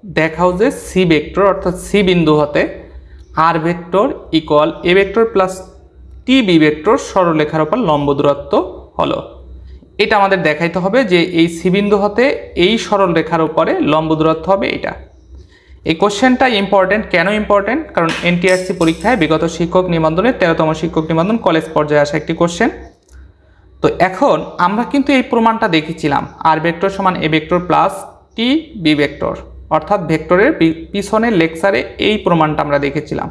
দেখাও যে C vector অর্থাৎ সি বিন্দু হতে R vector equal A vector plus T B vector সরলরেখার উপর লম্ব দূরত্ব হলো। এটা আমাদের দেখাইতে হবে যে এই সি বিন্দু হতে এই সরলরেখার উপরে লম্ব দূরত্ব হবে এটা। এই কোশ্চেনটা ইম্পর্টেন্ট। কেন ইম্পর্টেন্ট? কারণ এনটিআরসি পরীক্ষায় বিগত শিক্ষক নিবন্ধনে 13তম শিক্ষক নিবন্ধন কলেজ পর্যায়ে আসা একটি কোশ্চেন। তো এখন আমরা কিন্তু এই প্রমাণটা দেখেছিলাম আর ভেক্টর সমান A vector plus T B vector, অর্থাৎ ভেক্টরের পিছনের লেকচারে এই প্রমাণটা আমরা দেখেছিলাম।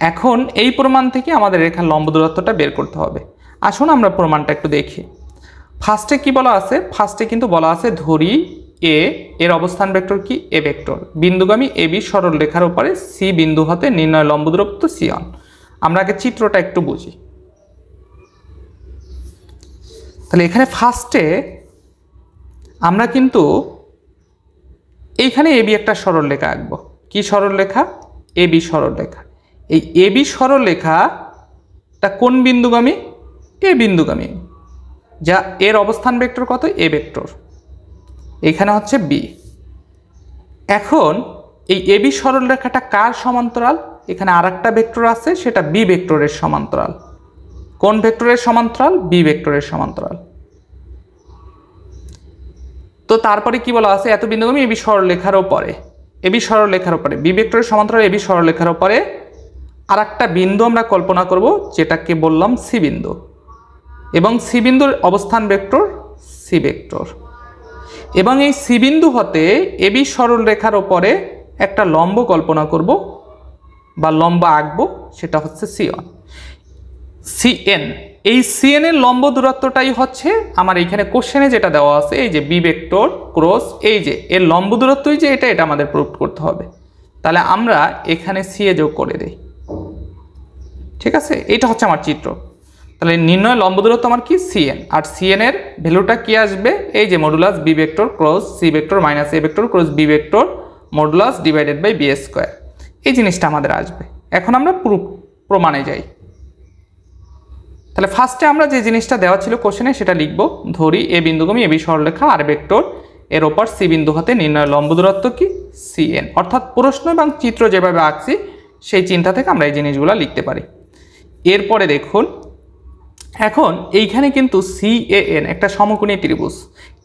এখন এই প্রমাণ থেকে আমাদের রেখার লম্ব দূরত্বটা বের করতে হবে। আসুন আমরা প্রমাণটা একটু দেখি। ফার্স্টে কি বলা আছে? ফার্স্টে কিন্তু বলা আছে ধরি এ এর অবস্থান ভেক্টর কি এ ভেক্টর, বিন্দুগামী এ বি সরল রেখার উপরে সি বিন্দু হতে নির্ণয় লম্ব দূরত্ব সি1। আমরা আগে চিত্রটা একটু বুঝি। তাহলে এখানে ফার্স্টে আমরা কিন্তু এইখানে এবি একটা সরলরেখা আঁকবো। কি সরলরেখা? এবি সরলরেখা। এই এবি সরলরেখাটা কোন বিন্দুগামী? এ বিন্দুগামী, যা এর অবস্থান ভেক্টর কত? এ ভেক্টর। এখানে হচ্ছে বি। এখন এই এবি সরলরেখাটা কার সমান্তরাল? এখানে আরেকটা ভেক্টর আছে, সেটা বি ভেক্টরের সমান্তরাল। কোন ভেক্টরের সমান্তরাল? বি ভেক্টরের সমান্তরাল। তো তারপরে কি বলা আছে? এত বিন্দুগামী এবি সরলরেখার উপরে, এবি সরলরেখার উপরে বি ভেক্টরের সমান্তরাল এবি সরলরেখার উপরে আরেকটা বিন্দু আমরা কল্পনা করব, যেটাকে বললাম সি বিন্দু, এবং সি বিন্দুর অবস্থান ভেক্টর সি ভেক্টর। এবং এই সি বিন্দু হতে এবি সরলরেখার উপরে একটা লম্ব কল্পনা করব বা লম্ব আঁকবো, সেটা হচ্ছে সি1 সিএন। এই সিএন এর লম্ব দূরত্বটাই হচ্ছে আমার এখানে কোশ্চেনে যেটা দেওয়া আছে, এই যে বি ভেক্টর ক্রস এই যে এর লম্ব দূরত্বই যে এটা আমাদের প্রুভ করতে হবে। তাহলে আমরা এখানে সিএ যোগ করে দেই। ঠিক আছে, এটা হচ্ছে আমার চিত্র। তাহলে নির্ণয় লম্ব দূরত্ব আমার কি? সিএন। আর সিএন এর ভ্যালুটা কি আসবে? এই যে modulus B vector cross C vector minus A vector cross B vector modulus divided by B square. এই জিনিসটা আমাদের আসবে। এখন আমরা প্রমাণে যাই। তাহলে ফার্স্টে আমরা যে জিনিসটা দেওয়া ছিল কোশ্চেনে সেটা লিখব। ধরি এ বিন্দুগামী এবি সরলরেখা আর ভেক্টর এর ওপর সি বিন্দু হতে নির্ণয় লম্ব দূরত্ব কি? সিএন। অর্থাৎ প্রশ্ন এবং চিত্র যেভাবে আঁকছি সেই চিন্তা থেকে আমরা এই জিনিসগুলো লিখতে পারি। এরপরে দেখুন, এখন এইখানে কিন্তু সিএএন একটা সমকোণী ত্রিভুজ।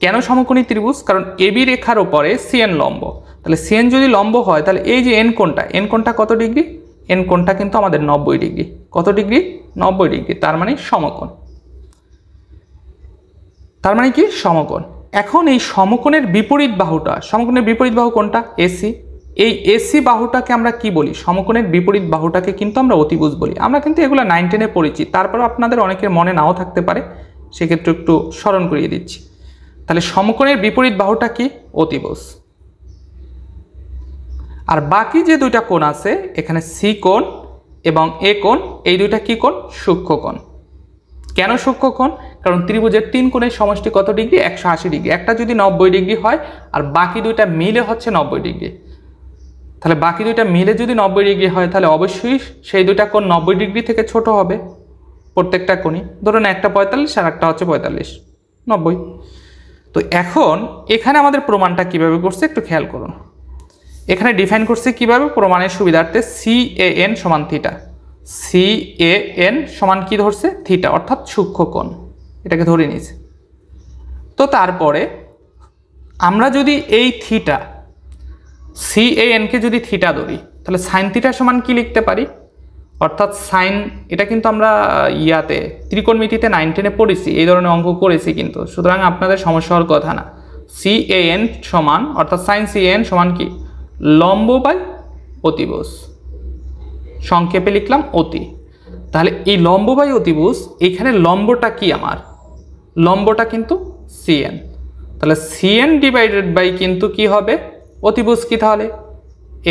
কেন সমকোণী ত্রিভুজ? কারণ এবি রেখার উপরে সিএন লম্ব। তাহলে সিএন যদি লম্ব হয় তাহলে এই যে এন কোণটা কত ডিগ্রি? এন কোণটা কিন্তু আমাদের 90 ডিগ্রি। কত ডিগ্রি? 90 ডিগ্রি। তার মানে সমকোণ। তার মানে কি? সমকোণ। এখন এই সমকোণের বিপরীত বাহুটা, সমকোণের বিপরীত বাহু কোনটা? এসি। এই এসি বাহুটাকে আমরা কি বলি? সমকোণের বিপরীত বাহুটাকে কিন্তু আমরা অতিভুজ বলি। আমরা কিন্তু এগুলো 9, 10-এ পড়েছি, তারপর আপনাদের অনেকের মনে নাও থাকতে পারে, সেক্ষেত্রে একটু স্মরণ করিয়ে দিচ্ছি। তাহলে সমকোণের বিপরীত বাহুটা কি? অতিভুজ। আর বাকি যে দুইটা কোণ আছে এখানে সি কোণ এবং এ কোণ, এই দুইটা কি কোণ? সূক্ষ্ম কোণ। কেন সূক্ষ্ম কোণ? কারণ ত্রিভুজের 3 কোণের সমষ্টি কত ডিগ্রি? 180 ডিগ্রি। একটা যদি 90 ডিগ্রি হয় আর বাকি দুইটা মিলে হচ্ছে 90 ডিগ্রি, তাহলে বাকি দুইটা মিলে যদি 90 ডিগ্রি হয় তাহলে অবশ্যই সেই দুইটা কোণ 90 ডিগ্রি থেকে ছোট হবে প্রত্যেকটা কোণই। ধরুন একটা 45 আর একটা হচ্ছে 45, 90। তো এখন এখানে আমাদের প্রমাণটা কিভাবে করছে একটু খেয়াল করুন। এখানে ডিফাইন করছে কিভাবে? প্রমাণের সুবিধার্থে সিএএন সমান থিটা। সিএএন সমান কি ধরছে? থিটা, অর্থাৎ সূক্ষ্ম কোণ, এটাকে ধরে নিয়েছে। তো তারপরে আমরা যদি এই থিটা সিএএনকে যদি থিটা ধরি তাহলে সাইন থিটা সমান কি লিখতে পারি? অর্থাৎ সাইন, এটা কিন্তু আমরা ত্রিকোণমিতিতে 9, 10-এ পড়েছি, এই ধরনের অঙ্ক করেছি কিন্তু, সুতরাং আপনাদের সমস্যা হওয়ার কথা না। সিএএন সমান অর্থাৎ সাইন সিএএন সমান কি? লম্ব বাই অতিভুজ, সংক্ষেপে লিখলাম অতি। তাহলে এই লম্ব বাই অতিভুজ, এখানে লম্বটা কি আমার? লম্বটা কিন্তু সিএন। তাহলে সিএন ডিভাইডেড বাই কিন্তু কি হবে? অতিভুজ কি তাহলে?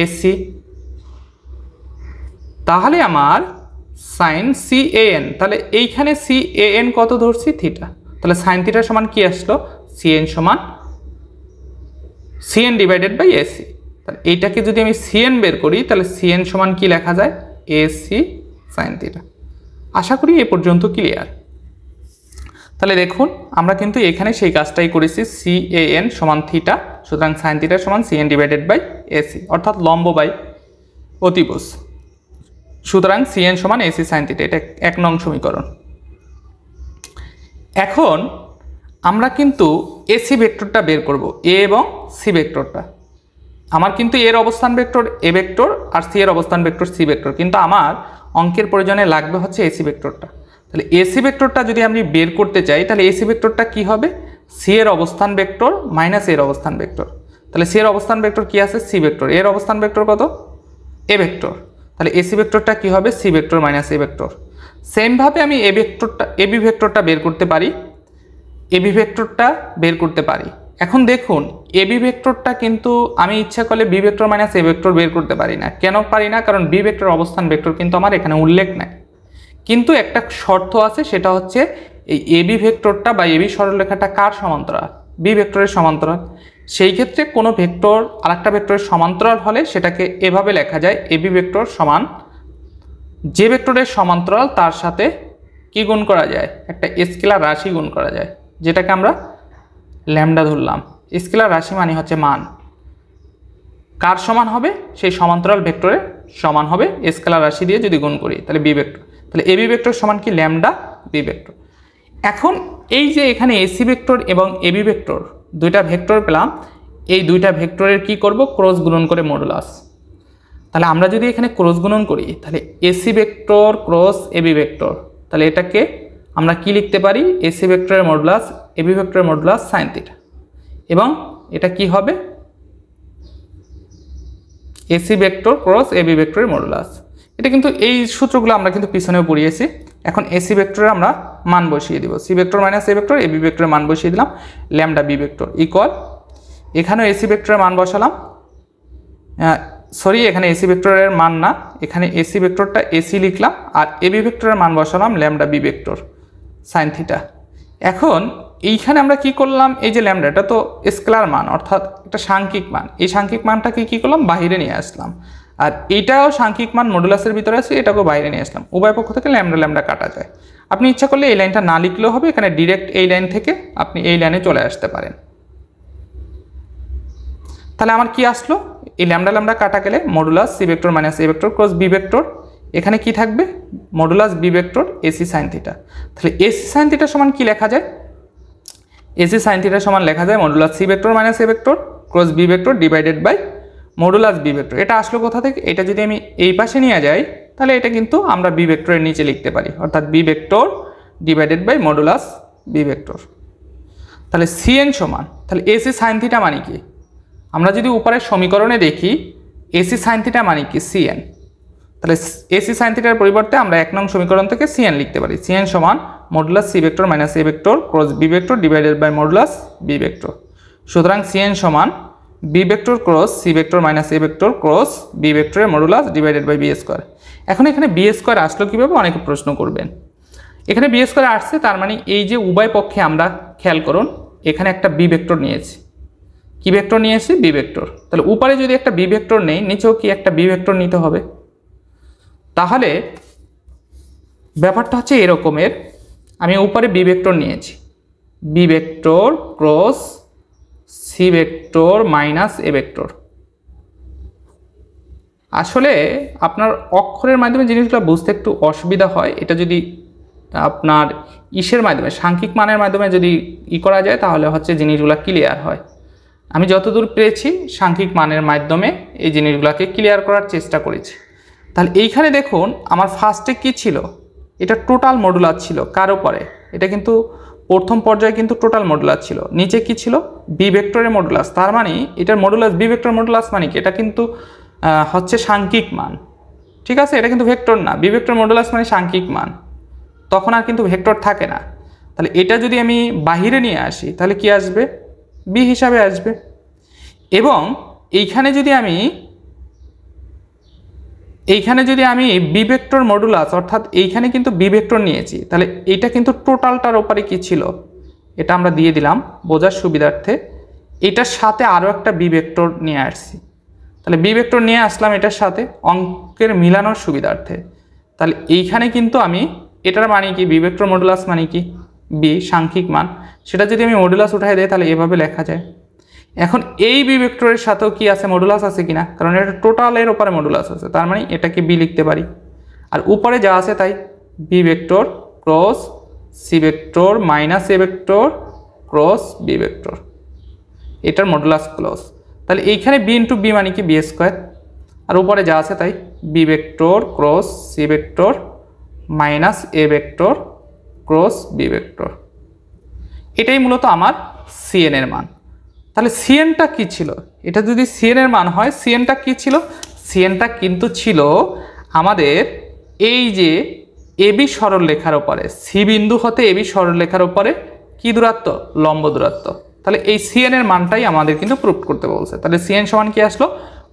এসি। তাহলে আমার সাইন সিএএন, তাহলে এইখানে সিএএন কত ধরছি? থিটা। তাহলে সাইন থিটা সমান কি আসলো? সিএন সমান সিএন ডিভাইডেড বাই এসি। তাহলে এইটাকে যদি আমি সিএন বের করি তাহলে সিএন সমান কি লেখা যায়? AC sine theta. আশা করি এ পর্যন্ত ক্লিয়ার। তাহলে দেখুন আমরা কিন্তু এখানে সেই কাজটাই করেছি, সিএএন সমান থিটা সুতরাং সাইন থিটা সমান সিএন ডিভাইডেড বাই এসি, অর্থাৎ লম্ব বাই অতিভুজ। সুতরাং সিএন সমান এসি সাইন থিটা, এটা 1 নং সমীকরণ। এখন আমরা কিন্তু এসি ভেক্টরটা বের করব, এ এবং সি ভেক্টরটা। আমার কিন্তু এর অবস্থান ভেক্টর এ ভেক্টর আর সি এর অবস্থান ভেক্টর সি ভেক্টর, কিন্তু আমার অঙ্কের প্রয়োজনে লাগবে হচ্ছে এসি ভেক্টরটা। তাহলে এসি ভেক্টরটা যদি আমি বের করতে চাই তাহলে এসি ভেক্টরটা কি হবে, সি এর অবস্থান ভেক্টর মাইনাস এর অবস্থান ভেক্টর। তাহলে সি এর অবস্থান ভেক্টর কি আছে, সি ভেক্টর, এর অবস্থান ভেক্টর কত, এ ভেক্টর। তাহলে এসি ভেক্টরটা কি হবে, C vector minus A vector. সেমভাবে আমি এ ভেক্টরটা এবি ভেক্টরটা বের করতে পারি, এবি ভেক্টরটা বের করতে পারি। এখন দেখুন এবি ভেক্টরটা কিন্তু আমি ইচ্ছা করলে B vector minus A vector বের করতে পারি না। কেন পারি না, কারণ বি ভেক্টর অবস্থান ভেক্টর কিন্তু আমার এখানে উল্লেখ নাই। কিন্তু একটা শর্ত আছে, সেটা হচ্ছে এই এবি ভেক্টরটা বা এবি সরলরেখাটা কার সমান্তরাল, বি ভেক্টরের সমান্তরাল। সেই ক্ষেত্রে কোনো ভেক্টর আরেকটা ভেক্টরের সমান্তরাল হলে সেটাকে এভাবে লেখা যায়, এবি ভেক্টর সমান যে ভেক্টরের সমান্তরাল তার সাথে কি গুণ করা যায়, একটা স্কেলার রাশি গুণ করা যায়, যেটাকে আমরা ল্যামডা ধরলাম। স্কেলার রাশি মানে হচ্ছে মান, কার সমান হবে, সেই সমান্তরাল ভেক্টরের সমান হবে স্কেলার রাশি দিয়ে যদি গুণ করি, তাহলে বি ভেক্টর। তাহলে এবি ভেক্টর সমান কি, ল্যামডা বি ভেক্টর। এখন এই যে এখানে এসি ভেক্টর এবং এবি ভেক্টর দুইটা ভেক্টর পেলাম, এই দুইটা ভেক্টরের কি করব, ক্রস গুণন করে মডুলাস। তাহলে আমরা যদি এখানে ক্রস গুণন করি তাহলে AC vector cross AB vector, তাহলে এটাকে আমরা কি লিখতে পারি, এসি ভেক্টরের মডুলাস এবি ভেক্টরের মডুলাস সাইন থিটা। এবং এটা কি হবে, এসি ভেক্টর ক্রস এবি ভেক্টরের মডুলাস। এটা কিন্তু এই সূত্রগুলো আমরা কিন্তু পিছনেও পড়িয়েছি। এখন এসি ভেক্টরে আমরা মান বসিয়ে দিব, C vector minus A vector, AB ভেক্টরের মান বসিয়ে দিলাম, ল্যামডা বি ভেক্টর ইকুয়াল, এখানেও এসি ভেক্টরের মান বসালাম, সরি এখানে এসি ভেক্টরের মান না, এখানে এসি ভেক্টরটা এসি লিখলাম, আর এবি ভেক্টরের মান বসালাম lambda B vector sine theta. এখন এইখানে আমরা কি করলাম, এই যে ল্যামডা এটা তো স্কেলার মান, অর্থাৎ একটা সাংখ্যিক মান, এই সাংখ্যিক মানটাকে কি করলাম, বাইরে নিয়ে আসলাম। আর এইটাও সাংখ্যিক মান মডুলাসের ভিতরে আছে, এটাকেও বাইরে নিয়ে আসলাম। উভয় পক্ষ থেকে ল্যামডা ল্যামডা কাটা যায়। আপনি ইচ্ছা করলে এই লাইনটা না লিখলেও হবে, এখানে ডিরেক্ট এই লাইন থেকে আপনি এই লাইনে চলে আসতে পারেন। তাহলে আমার কি আসলো, এই ল্যামডা ল্যামডা কাটা গেলে modulus C vector minus A vector cross B vector, এখানে কি থাকবে, modulus B vector AC sine theta. তাহলে এসি সাইন থিটা সমান কি লেখা যায়, এসি সাইন থিটা সমান লেখা যায় modulus C vector minus A vector cross B vector divided by modulus B vector. এটা আসলো কোথা থেকে, এটা যদি আমি এই পাশে নিয়ে যাই তাহলে এটা কিন্তু আমরা বি ভেক্টরের নিচে লিখতে পারি, অর্থাৎ B vector divided by modulus B vector. তাহলে সিএন সমান, তাহলে এসি সাইন থিটা মানে কি, আমরা যদি উপরের সমীকরণে দেখি এসি সাইন থিটা মানে কি সিএন, তাহলে এসি সাইন থিটার পরিবর্তে আমরা 1 নং সমীকরণ থেকে সিএন লিখতে পারি। সিএন সমান modulus C vector minus A vector cross B vector divided by modulus B vector. সুতরাং সিএন সমান B vector cross C vector minus A vector cross B ভেক্টরের modulus divided by B square. এখন এখানে B square আসলো কীভাবে, অনেকে প্রশ্ন করবেন। এখানে বি স্কোয়ার আসছে, তার মানে এই যে উভয় পক্ষে আমরা খেয়াল করুন এখানে একটা বি ভেক্টর নিয়েছি, কি ভেক্টর নিয়েছি, বি ভেক্টর। তাহলে উপরে যদি একটা বি ভেক্টর নেই, নিচেও কি একটা বি ভেক্টর নিতে হবে। তাহলে ব্যাপারটা হচ্ছে এরকমের, আমি উপরে বি ভেক্টর নিয়েছি, B vector cross C vector minus A vector. আসলে আপনার অক্ষরের মাধ্যমে জিনিসগুলো বুঝতে একটু অসুবিধা হয়, এটা যদি আপনার ইসের মাধ্যমে সাংখ্যিক মানের মাধ্যমে যদি করা যায় তাহলে হচ্ছে জিনিসগুলো ক্লিয়ার হয়। আমি যতদূর পেরেছি সাংখ্যিক মানের মাধ্যমে এই জিনিসগুলোকে ক্লিয়ার করার চেষ্টা করেছি। তাহলে এইখানে দেখুন আমার ফার্স্টে কি ছিল, এটা টোটাল মডুলাস ছিল, কার উপরে, এটা কিন্তু প্রথম পর্যায়ে কিন্তু টোটাল মডুলাস ছিল, নিচে কি ছিল, বি ভেক্টরের মডুলাস। তার মানে এটার মডুলাস বি ভেক্টর মডুলাস মানে কি, এটা কিন্তু হচ্ছে সাংখ্যিক মান, ঠিক আছে, এটা কিন্তু ভেক্টর না। বি ভেক্টর মডুলাস মানে সাংখ্যিক মান, তখন আর কিন্তু ভেক্টর থাকে না। তাহলে এটা যদি আমি বাহিরে নিয়ে আসি তাহলে কি আসবে, বি হিসাবে আসবে। এবং এইখানে যদি আমি বি ভেক্টর মডুলাস, অর্থাৎ এইখানে কিন্তু বি ভেক্টর নিয়েছি, তাহলে এইটা কিন্তু টোটালটার উপরে কি ছিল, এটা আমরা দিয়ে দিলাম বোঝার সুবিধার্থে। এটার সাথে আরও একটা বি ভেক্টর নিয়ে আসছি, তাহলে বি ভেক্টর নিয়ে আসলাম এটার সাথে অঙ্কের মিলানোর সুবিধার্থে। তাহলে এইখানে কিন্তু আমি এটার মানে কি, বি ভেক্টর মডুলাস মানে কি, বি সাংখ্যিক মান, সেটা যদি আমি মডুলাস উঠাই দেই তাহলে এভাবে লেখা যায়। এখন এই বি ভেক্টরের সাথেও কি আছে, মডুলাস আছে কিনা, কারণ এটা টোটালের উপরে মডুলাস আছে, তার মানে এটাকে বি লিখতে পারি। আর উপরে যা আছে তাই, B vector cross C vector minus A vector cross B vector, এটার মডুলাস ক্লজ। তাহলে এইখানে বি ইন্টু বি মানে কি বি স্কোয়ার, আর উপরে যা আছে তাই B vector cross C vector minus A vector cross B vector. এটাই মূলত আমার সিএন এর মান। তাহলে সিএনটা কি ছিল, এটা যদি সিএন এর মান হয়, সিএনটা কি ছিল, সিএনটা কিন্তু ছিল আমাদের এই যে এবি সরলরেখার উপরে, সি বিন্দু হতে এবি সরলরেখার উপরে কি দূরত্ব, লম্ব দূরত্ব। তাহলে এই সিএন এর মানটাই আমাদের কিন্তু প্রুফ করতে বলছে। তাহলে সিএন সমান কি আসলো,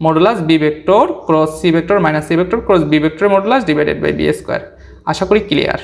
modulus B vector cross C vector minus C vector cross B vector modulus divided by B square. আশা করি ক্লিয়ার।